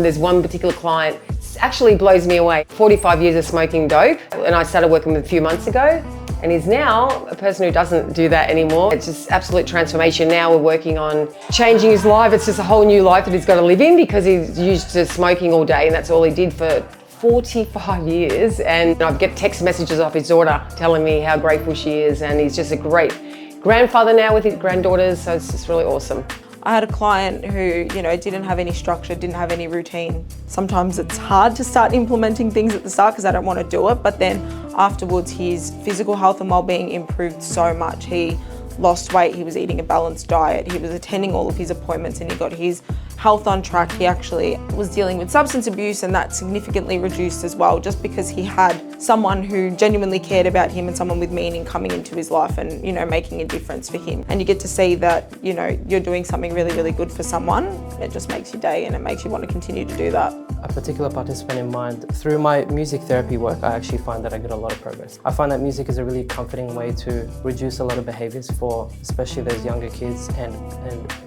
There's one particular client, it actually blows me away. 45 years of smoking dope, and I started working with him a few months ago, and he's now a person who doesn't do that anymore. It's just absolute transformation. Now we're working on changing his life. It's just a whole new life that he's got to live in because he's used to smoking all day, and that's all he did for 45 years. And I get text messages off his daughter telling me how grateful she is, and he's just a great grandfather now with his granddaughters, so it's just really awesome. I had a client who, didn't have any structure, didn't have any routine. Sometimes it's hard to start implementing things at the start because I don't want to do it, but then afterwards his physical health and well-being improved so much. He lost weight, he was eating a balanced diet, he was attending all of his appointments, and he got his health on track. He actually was dealing with substance abuse, and that significantly reduced as well, just because he had someone who genuinely cared about him and someone with meaning coming into his life and, making a difference for him. And you get to see that, you're doing something really, really good for someone. It just makes your day and it makes you want to continue to do that. A particular participant in mind, through my music therapy work, I actually find that I get a lot of progress. I find that music is a really comforting way to reduce a lot of behaviours for especially those younger kids and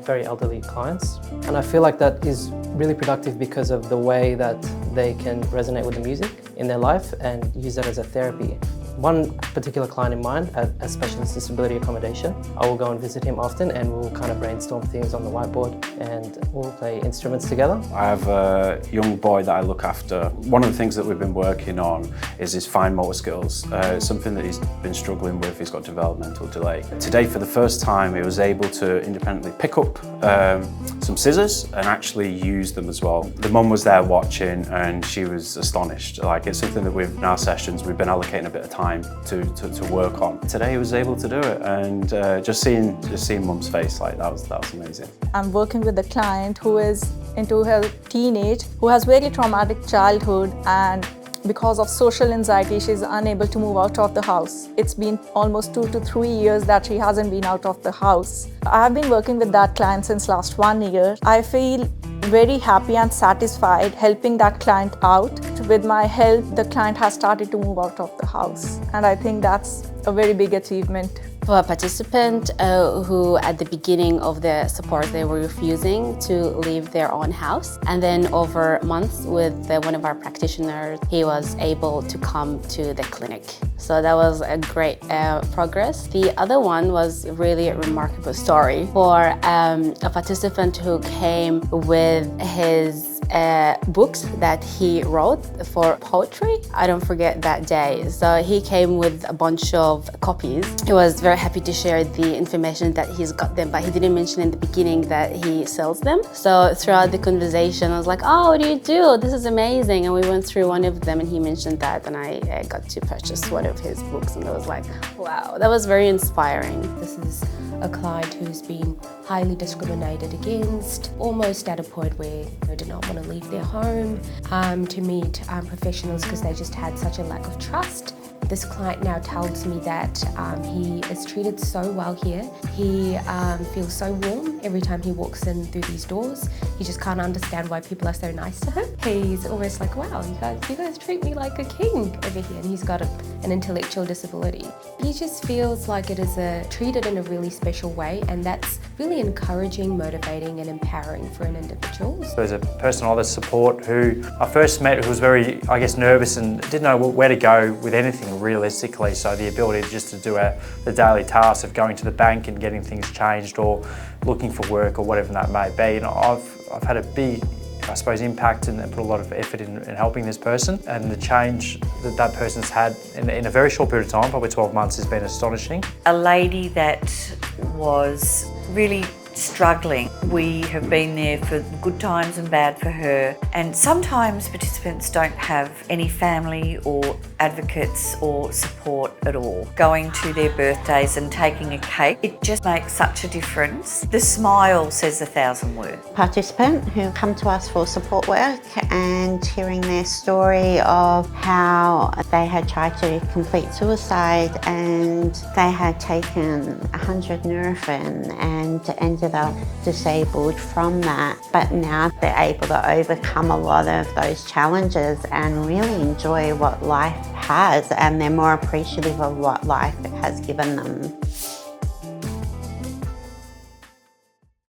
very elderly clients. And I feel like that is really productive because of the way that they can resonate with the music in their life and use that as a therapy. One particular client in mind at a specialist disability accommodation, I will go and visit him often and we'll kind of brainstorm things on the whiteboard and we'll play instruments together. I have a young boy that I look after. One of the things that we've been working on is his fine motor skills. Something that he's been struggling with, he's got developmental delay. Today, for the first time, he was able to independently pick up some scissors and actually use them as well. The mum was there watching and she was astonished. Like, it's something that in our sessions, we've been allocating a bit of time to work on. Today he was able to do it, and just seeing mum's face, like that was amazing. I'm working with a client who is into her teenage, who has very traumatic childhood, and because of social anxiety, she's unable to move out of the house. It's been almost 2 to 3 years that she hasn't been out of the house. I've been working with that client since last 1 year. I feel very happy and satisfied helping that client out. With my help, the client has started to move out of the house, and I think that's a very big achievement. For a participant who at the beginning of the support they were refusing to leave their own house, and then over months with one of our practitioners, he was able to come to the clinic. So that was a great progress. The other one was really a remarkable story for a participant who came with his books that he wrote for poetry. I don't forget that day. So he came with a bunch of copies. He was very happy to share the information that he's got them, but he didn't mention in the beginning that he sells them. So throughout the conversation, I was like, oh, what do you do? This is amazing. And we went through one of them and he mentioned that, and I got to purchase one of his books, and I was like, wow, that was very inspiring. This is a client who's been highly discriminated against, almost at a point where they did not want to leave their home to meet professionals because they just had such a lack of trust. This client now tells me that he is treated so well here. He feels so warm every time he walks in through these doors. He just can't understand why people are so nice to him. He's almost like, wow, you guys treat me like a king over here. And he's got an intellectual disability. He just feels like it is treated in a really special way, and that's really encouraging, motivating and empowering for an individual. There's a person on the support who I first met who was very, nervous and didn't know where to go with anything realistically. So the ability just to do the daily tasks of going to the bank and getting things changed or looking for work or whatever that may be. And I've had a big, impact and put a lot of effort in helping this person, and the change that person's had in a very short period of time, probably 12 months, has been astonishing. A lady that was really struggling. We have been there for good times and bad for her, and sometimes participants don't have any family or advocates or support at all. Going to their birthdays and taking a cake, it just makes such a difference. The smile says 1,000 words. Participant who come to us for support work, and hearing their story of how they had tried to complete suicide and they had taken 100 Nurofen and ended up disabled from that, but now they're able to overcome a lot of those challenges and really enjoy what life has, and they're more appreciative of what life has given them.